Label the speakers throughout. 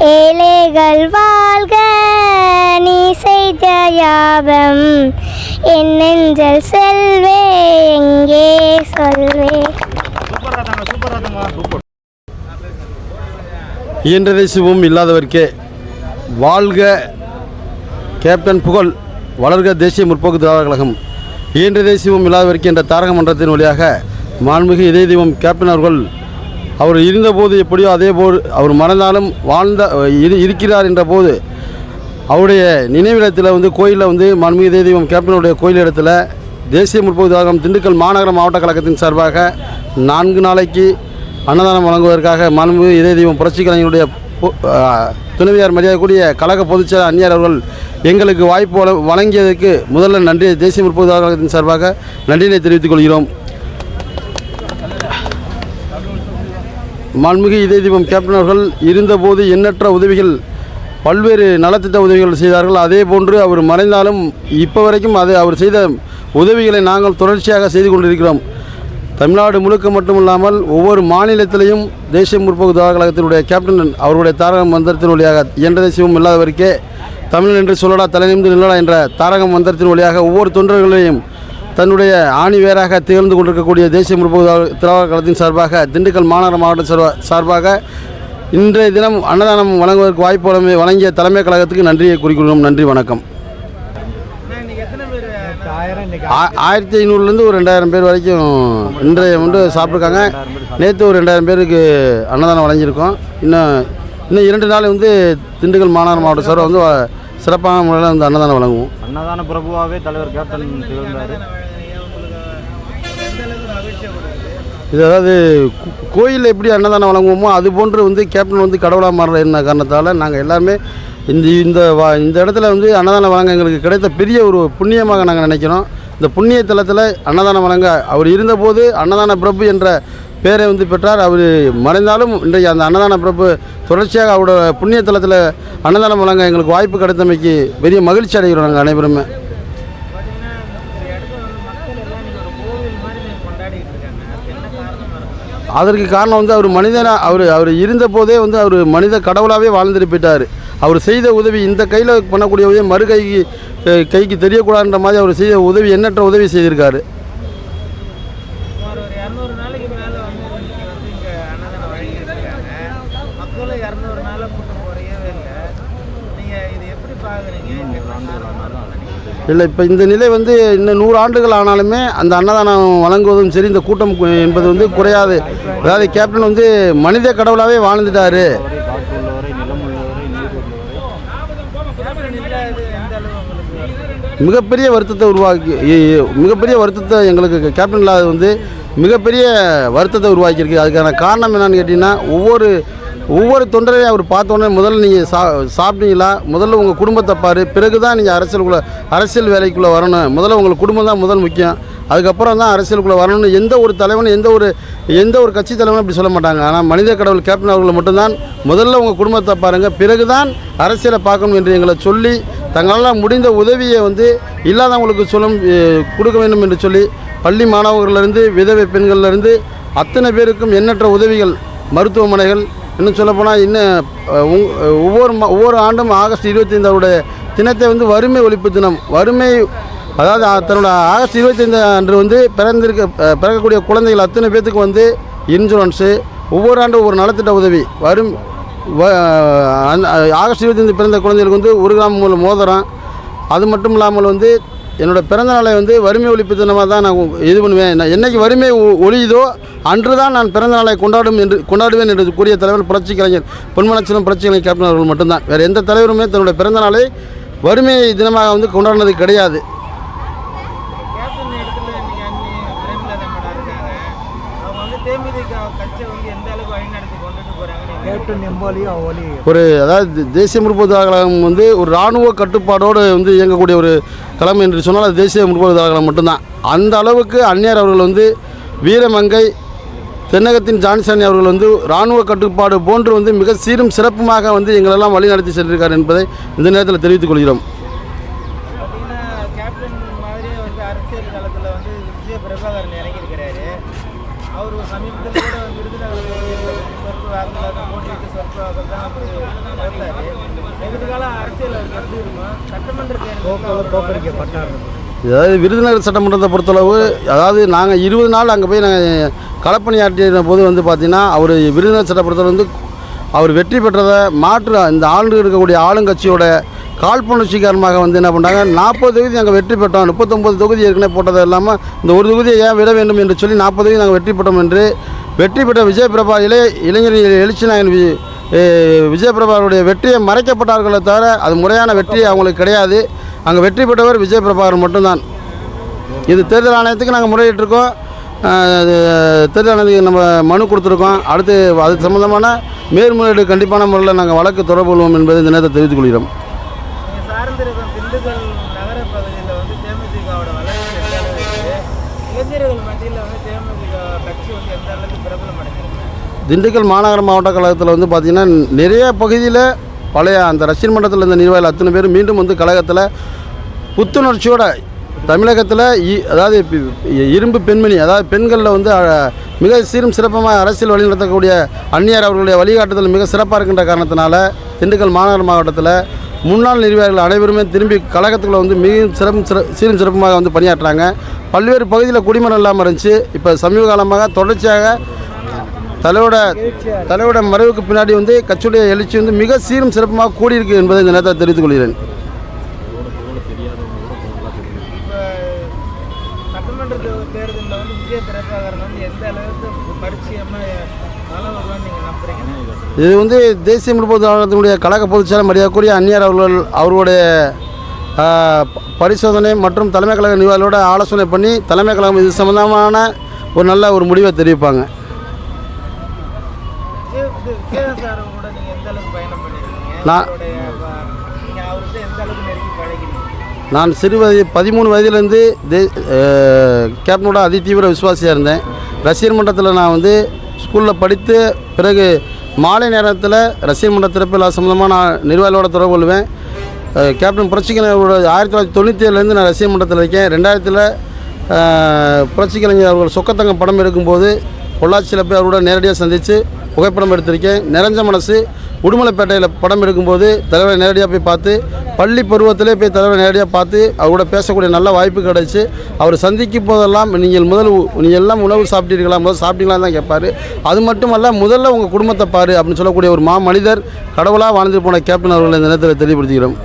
Speaker 1: ஏழைகள் வாழ்க நீ செய்த யாபம் என் நெஞ்சல் செல்வே எங்கே சொல்வே.
Speaker 2: இயன்றதை சிவம் இல்லாதவர்க்கே வாழ்க கேப்டன் புகழ் வளர்க தேசிய முற்போக்கு திராவிட கழகம். இயன்றதை சிவம் இல்லாதவர்க்கே என்ற தாரக மன்றத்தின் வழியாக மாண்புமிகு இதய தெய்வம் கேப்டன் அவர்கள் அவர் இருந்தபோது எப்படியோ அதேபோல் அவர் மறந்தாலும் இருக்கிறார் என்ற போது அவருடைய நினைவிடத்தில் கோயிலில் மாண்புமிகு இதய தெய்வம் கேப்டனுடைய கோயில் இடத்துல தேசிய முற்போக்கு திராவிட கழகம் திண்டுக்கல் மாநகர மாவட்ட கழகத்தின் சார்பாக 4 நாளைக்கு அன்னதானம் வழங்குவதற்காக மாண்புமிகு இதய தெய்வம் புரட்சி கலைஞருடைய துணைவியார் மரியாதைக்குரிய கழக பொதுச்செயலாளர் அந்நியார் அவர்கள் எங்களுக்கு வாய்ப்பு வழங்கியதற்கு முதல்ல நன்றி தேசிய முற்போக்கு திராவிட கழகத்தின் சார்பாக நன்றியினை தெரிவித்துக் கொள்கிறோம். மாண்புமிகு இதய தெய்வம் கேப்டன் அவர்கள் இருந்தபோது எண்ணற்ற உதவிகள் பல்வேறு நலத்திட்ட உதவிகள் செய்தார்கள். அதே போன்று அவர் மறைந்தாலும் இப்போ வரைக்கும் அவர் செய்த உதவிகளை நாங்கள் தொடர்ச்சியாக செய்து கொண்டிருக்கிறோம். தமிழ்நாடு முழுக்க மட்டுமில்லாமல் ஒவ்வொரு மாநிலத்திலையும் தேசிய முற்போக்கு திராவிட கழகத்தினுடைய கேப்டன் அவருடைய தாரக மந்திரத்தின் வழியாக இயன்றதை சிவம் இல்லாதவருக்கே தமிழ் என்று சொல்லடா தலைநிமிர்ந்து நில்லடா என்ற தாரக மந்திரத்தின் வழியாக ஒவ்வொரு தொண்டர்களையும் தன்னுடைய ஆணி வேறாக திகழ்ந்து கொண்டிருக்கக்கூடிய தேசிய முற்போக்கு திராவிட கழகத்தின் சார்பாக திண்டுக்கல் மாநகர மாவட்ட சார்பாக இன்றைய தினம் அன்னதானம் வழங்குவதற்கு வாய்ப்பு வழங்கிய தலைமை கழகத்துக்கு நன்றியை குறிக்கிறோம். நன்றி, வணக்கம். 1500லேருந்து ஒரு 2000 பேர் வரைக்கும் இன்றைய சாப்பிட்ருக்காங்க. நேற்று ஒரு 2000 பேருக்கு அன்னதானம் வழங்கியிருக்கோம். இன்னும் 2 நாள் திண்டுக்கல் மாநகர மாவட்ட சார்பாக சிறப்பான முறையில் அன்னதானம் வழங்குவோம்.
Speaker 3: அன்னதான பிரபுவாகவே தலைவர் கேப்டன் திகழ்ந்தார்.
Speaker 2: இது அதாவது கோயிலில் எப்படி அன்னதானம் வழங்குவோமோ அது போன்று கேப்டன் கடவுளாக மாறுற என்ன காரணத்தால் நாங்கள் எல்லாருமே இந்த இடத்துல அன்னதானம் வழங்க எங்களுக்கு கிடைத்த பெரிய ஒரு புண்ணியமாக நாங்கள் நினைக்கிறோம். இந்த புண்ணிய தலத்தில் அன்னதானம் வழங்க அவர் இருந்தபோது அன்னதான பிரபு என்ற பேரை பெற்றார். அவர் மறைந்தாலும் இன்றைக்கு அந்த அன்னதான பிரபு தொடர்ச்சியாக அவரோட புண்ணிய தலத்தில் அன்னதானம் வழங்க எங்களுக்கு வாய்ப்பு கிடைத்தமைக்கு பெரிய மகிழ்ச்சி அடைகிறோம் நாங்கள் அனைவருமே. அதற்கு காரணம் அவர் மனிதனாக அவர் இருந்தபோதே அவர் மனித கடவுளாகவே வாழ்ந்துட்டு போயிட்டார். அவர் செய்த உதவி இந்த கையில் பண்ணக்கூடிய உதவி மறு கைக்கு தெரியக்கூடாதுன்ற மாதிரி அவர் செய்த உதவி எண்ணற்ற உதவி செய்திருக்காரு. இல்லை, இப்போ இந்த நிலை இன்னும் 100 ஆண்டுகள் ஆனாலுமே அந்த அன்னதானம் வழங்குவதும் சரி இந்த கூட்டம் என்பது குறையாது. அதாவது கேப்டன் மனித கடவுளாகவே வாழ்ந்துட்டார். மிகப்பெரிய வருத்தத்தை எங்களுக்கு கேப்டன் இல்லாத மிகப்பெரிய வருத்தத்தை உருவாக்கியிருக்கு. அதுக்கான காரணம் என்னன்னு கேட்டிங்கன்னா ஒவ்வொரு தொண்டரையும் அவர் பார்த்தோன்னே முதல்ல நீங்கள் சாப்பிட்டீங்களா, முதல்ல உங்கள் குடும்பத்தை பாரு, பிறகு தான் நீங்கள் அரசியல் வேலைக்குள்ளே வரணும். முதல்ல உங்கள் குடும்பம் தான் முதல் முக்கியம், அதுக்கப்புறம் தான் அரசியலுக்குள்ளே வரணும்னு எந்த ஒரு தலைவனும் எந்த ஒரு கட்சி தலைவனும் அப்படி சொல்ல மாட்டாங்க. ஆனால் மனித கடவுள் கேப்டன் அவர்கள் மட்டும்தான் முதல்ல உங்கள் குடும்பத்தை பாருங்கள், பிறகு தான் அரசியலை பார்க்கணும் என்று எங்களை சொல்லி தங்களால் முடிந்த உதவியை இல்லாதவங்களுக்கு கொடுக்க வேண்டும் என்று சொல்லி பள்ளி மாணவர்களிலிருந்து விதவை பெண்கள்லேருந்து அத்தனை பேருக்கும் எண்ணற்ற உதவிகள், மருத்துவமனைகள், இன்னும் சொல்லப்போனால் ஒவ்வொரு ஆண்டும் ஆகஸ்ட் 25 அவருடைய தினத்தை வறுமை ஒழிப்பு தினம். அதாவது தன்னோட ஆகஸ்ட் 25 அன்று பிறக்கக்கூடிய குழந்தைகள் அத்தனை பேர்த்துக்கு இன்சூரன்ஸு, ஒவ்வொரு ஆண்டும் ஒவ்வொரு நலத்திட்ட உதவி ஆகஸ்ட் 25 பிறந்த குழந்தைகளுக்கு 1 கிராம் மோதிரம். அது மட்டும் இல்லாமல் என்னோடய பிறந்த நாளை வறுமை ஒழிப்பு தினமாக தான் நான் இது பண்ணுவேன். என்னைக்கு வறுமை ஒழியுதோ அன்று தான் நான் பிறந்த நாளை கொண்டாடுவேன் என்று கூறிய தலைவர் புரட்சி கலைஞர் பொன்மனச்செல்வம் புரட்சி கலைஞர் கேப்டன் அவர்கள் மட்டும்தான். வேறு எந்த தலைவருமே தன்னுடைய பிறந்த நாளை வறுமை தினமாக கொண்டாடினது கிடையாது. அதாவது தேசிய முற்போக்கு திராவிட கழகம் ஒரு இராணுவ கட்டுப்பாடோடு இயங்கக்கூடிய ஒரு களம் என்று சொன்னால் அது தேசிய முற்போக்கு திராவிட கழகம் மட்டும்தான். அந்த அளவுக்கு அந்நியார் அவர்கள் வீரமங்கை தென்னகத்தின் ஜான்சன் அவர்கள் இராணுவ கட்டுப்பாடு போன்று மிக சீரும் சிறப்புமாக எங்களெல்லாம் வழி நடத்தி சென்றிருக்கார் என்பதை இந்த நேரத்தில் தெரிவித்துக் கொள்கிறோம். அவர் சமீபத்தில் கூட விருதுநகர் போட்டிட்டு சொற்ப அதாவது விருதுநகர் சட்டமன்றத்தை பொறுத்தளவு, அதாவது நாங்கள் 20 நாள் அங்கே போய் நாங்கள் களப்பணியாற்றிய போது வந்து பார்த்திங்கன்னா, அவர் விருதுநகர் சட்டமன்றத்தில் வந்து அவர் வெற்றி பெற்றதை மாற்று இந்த ஆண்டு இருக்கக்கூடிய ஆளுங்கட்சியோட காழ்ப்புணர்ச்சி காரணமாக வந்து என்ன பண்ணுறாங்க, 40 தொகுதி நாங்கள் வெற்றி பெற்றோம், 39 தொகுதி ஏற்கனவே போட்டது இல்லாமல் இந்த ஒரு தொகுதியை ஏன் விட வேண்டும் என்று சொல்லி 40 தொகுதி நாங்கள் வெற்றி பெற்றோம் என்று வெற்றி பெற்ற விஜயபிரபா இளைஞர் எழுச்சி நாயகன் விஜயபிரபாவுடைய வெற்றியை மறைக்கப்பட்டார்களே தவிர அது முறையான வெற்றி அவங்களுக்கு கிடையாது. அங்கே வெற்றி பெற்றவர் விஜயபிரபாகர் மட்டும்தான். இது தேர்தல் ஆணையத்துக்கு நாங்கள் முறையிட்டிருக்கோம், தேர்தல் ஆணையத்துக்கு நம்ம மனு கொடுத்துருக்கோம். அடுத்து அது சம்பந்தமான மேல்முறையீடு கண்டிப்பான முறையில் நாங்கள் வழக்கு தொடர்பு கொள்வோம் என்பதை இந்த நேரத்தை தெரிவித்துக் கொள்கிறோம்.
Speaker 4: திண்டுக்கல் நகர பகுதியில் வந்து தேமுதிகவோட வளர்ச்சி எந்த அளவுக்கு, இளைஞர்கள் மத்தியில் வந்து தேமுதிக கட்சி வந்து எந்த அளவுக்கு பிரபலம் அடைஞ்சிருக்கு?
Speaker 2: திண்டுக்கல் மாநகர மாவட்ட கழகத்தில் வந்து பார்த்திங்கன்னா நிறைய பகுதியில் பழைய அந்த ரசிகர் மன்றத்தில் இருந்த நிர்வாகிகள் அத்தனை பேர் மீண்டும் வந்து கழகத்தில் புத்துணர்ச்சியோட தமிழகத்தில் அதாவது இரும்பு பெண்மணி, அதாவது பெண்களில் வந்து மிக சீரும் சிறப்பமாக அரசியல் வழிநடத்தக்கூடிய அந்நியார் அவர்களுடைய வழிகாட்டுதல் மிக சிறப்பாக இருக்கின்ற காரணத்தினால திண்டுக்கல் மாநகர மாவட்டத்தில் முன்னாள் நிர்வாகிகள் அனைவருமே திரும்பி கழகத்துக்குள்ள வந்து மிகவும் சீரும் சிறப்புமாக வந்து பணியாற்றுறாங்க. பல்வேறு பகுதியில் குடிமரம் இல்லாமல் இருந்துச்சு. இப்போ சமீப காலமாக தொடர்ச்சியாக தலைவரோட மறைவுக்கு பின்னாடி வந்து கட்சியுடைய எழுச்சி வந்து மிக சீரும் சிறப்புமாக கூடியிருக்கு என்பதை இந்த நேரத்தை தெரிவித்துக் கொள்கிறேன்.
Speaker 4: சட்டமன்ற தேர்தலில் வந்து விஜயபிரபாகர் வந்து எந்த அளவுக்கு பரிச்சயமாக நீங்கள் நம்புறீங்க?
Speaker 2: இது வந்து தேசிய முற்போக்கு திராவிடத்தினுடைய கழக பொதுச்செயலாளர் மரியாதைக்குரிய அந்நியார் அவருடைய பரிசோதனை மற்றும் தலைமை கழக நிர்வாகிகளோட ஆலோசனை பண்ணி தலைமை கழகம் இது சம்பந்தமான ஒரு நல்ல ஒரு முடிவை தெரிவிப்பாங்க. நான் சிறு வயது 13 வயதிலேருந்து கேப்டனோட அதிதீவிர விசுவாசியாக இருந்தேன். ரசிகர் மன்றத்தில் நான் வந்து ஸ்கூலில் படித்து பிறகு மாலை நேரத்தில் ரசிகர் மன்ற திறப்பில் சம்பந்தமாக நான் நிர்வாகிகளோட தொடர்பு கொள்வேன். கேப்டன் புரட்சிக்கலைஞரோட 1997லேருந்து நான் ரசிகர் மன்றத்தில் இருக்கேன். 2000 புரட்சிக்கலைஞர் அவர்கள் சொக்கத்தங்கம் படம் எடுக்கும்போது பொள்ளாச்சியில் போய் அவரோட நேரடியாக சந்தித்து புகைப்படம் எடுத்திருக்கேன். நிறைஞ்ச மனசு உடுமலைப்பேட்டையில் படம் எடுக்கும்போது தலைவரை நேரடியாக போய் பார்த்து, பள்ளி பருவத்திலே போய் தலைவரை நேரடியாக பார்த்து அவரோட பேசக்கூடிய நல்ல வாய்ப்பு கிடைச்சி. அவர் சந்திக்கும் போதெல்லாம் நீங்கள் எல்லாம் உணவு சாப்பிட்டீர்களா, முதல் சாப்பிட்டீங்களான்னு தான் கேட்பார். அது மட்டுமல்ல, முதல்ல உங்கள் குடும்பத்தை பாரு அப்படின்னு சொல்லக்கூடிய ஒரு மனிதர், கடவுளாக வாழ்ந்து போன கேப்டன் அவர்களை இந்த நேரத்தில் தெளிவுபடுத்துகிறோம்.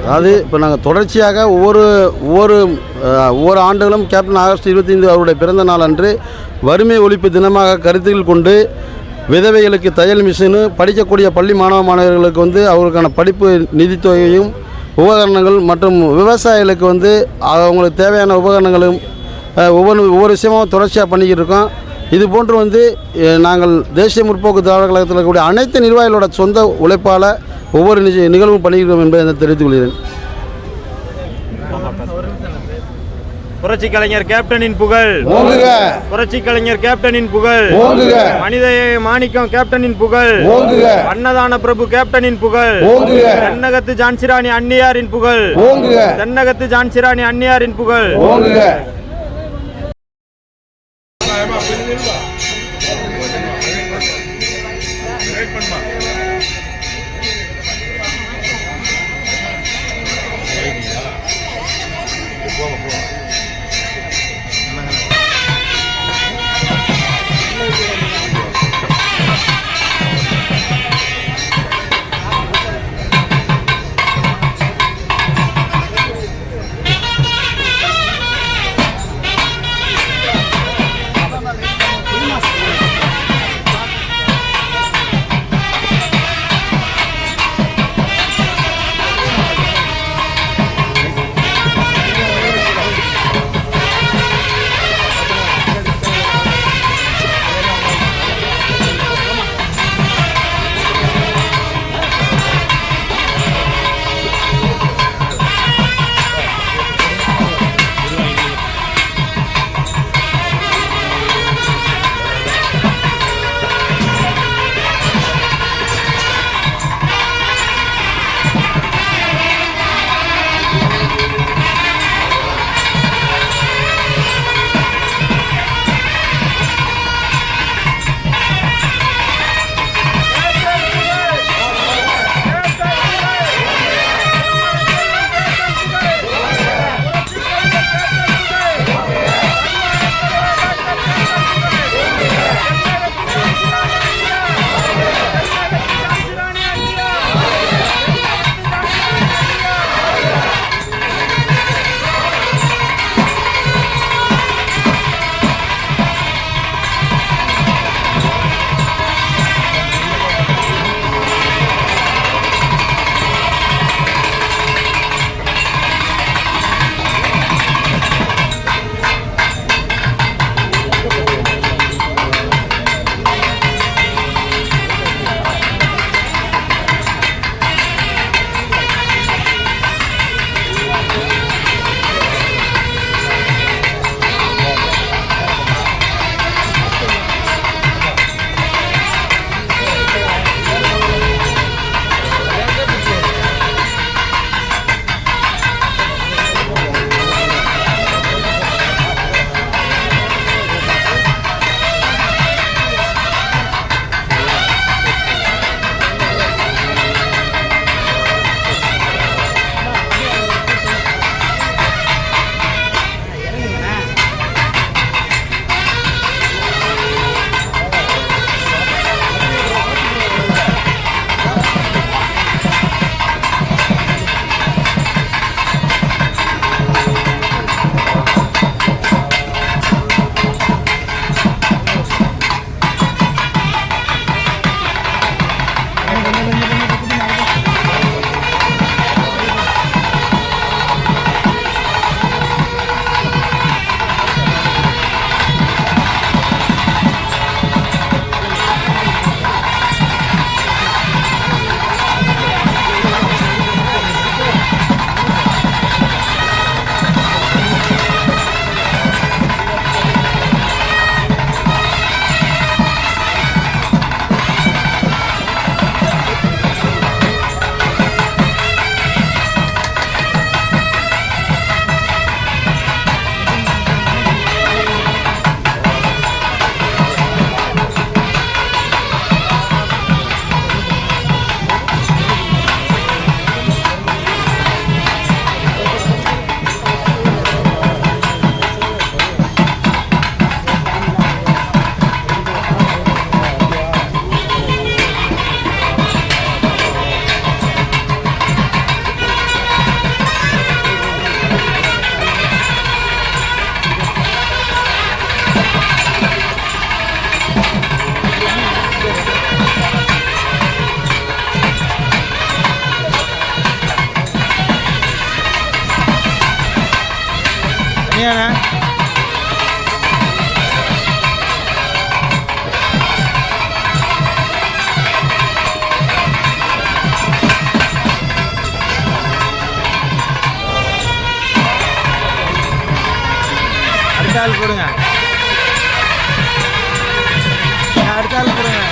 Speaker 2: அதாவது இப்போ நாங்கள் தொடர்ச்சியாக ஒவ்வொரு ஆண்டுகளும் கேப்டன் ஆகஸ்ட் 25 அவருடைய பிறந்த நாள் அன்று வறுமை ஒழிப்பு தினமாக கருத்தில் கொண்டு விதவைகளுக்கு தையல் மிஷினு, படிக்கக்கூடிய பள்ளி மாணவர்களுக்கு வந்து அவர்களுக்கான படிப்பு நிதித்தொகையும் உபகரணங்கள் மற்றும் விவசாயிகளுக்கு வந்து அவங்களுக்கு தேவையான உபகரணங்களும் ஒவ்வொரு விஷயமும் தொடர்ச்சியாக பண்ணிக்கிட்டு இருக்கோம். இது போன்று வந்து நாங்கள் தேசிய முற்போக்கு திராவிட கழகத்தில் இருக்கக்கூடிய அனைத்து நிர்வாகிகளோட சொந்த உழைப்பால் ஒவ்வொரு நிகழ்வும் பண்ணிக்கிறோம் என்பதை தெரிவித்துக் கொள்கிறேன்.
Speaker 3: புரட்சி கலைஞர் கேப்டனின் புகழ், புரட்சி கலைஞர் கேப்டனின் புகழ், மனித மாணிக்கம் கேப்டனின் புகழ், அன்னதான பிரபு கேப்டனின் புகழ், தென்னகத்து ஜான்சிராணி அன்னியாரின் புகழ், தென்னகத்து ஜான்சிராணி அன்னியாரின் புகழ்.
Speaker 4: நீயாண்ணா? அடுத்த ஆள் கொடுங்க. அடுத்த ஆள் கொடுங்க.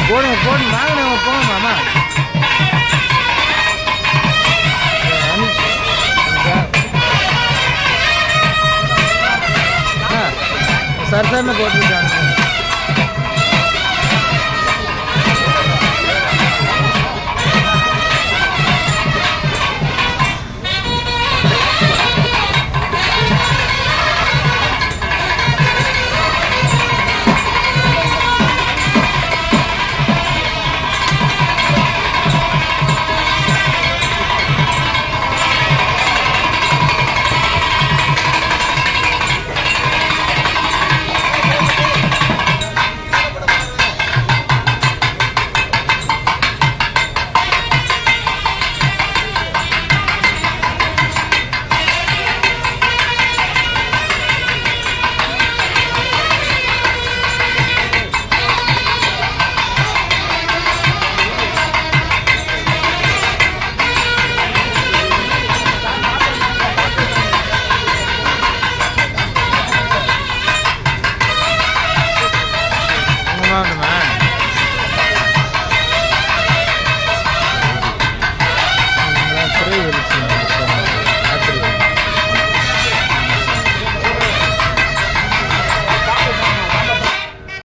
Speaker 4: போடுங்க போடுங்க வாங்கினவங்க போங்க மாமா. சார் சார்னு போட்டுருக்காங்க.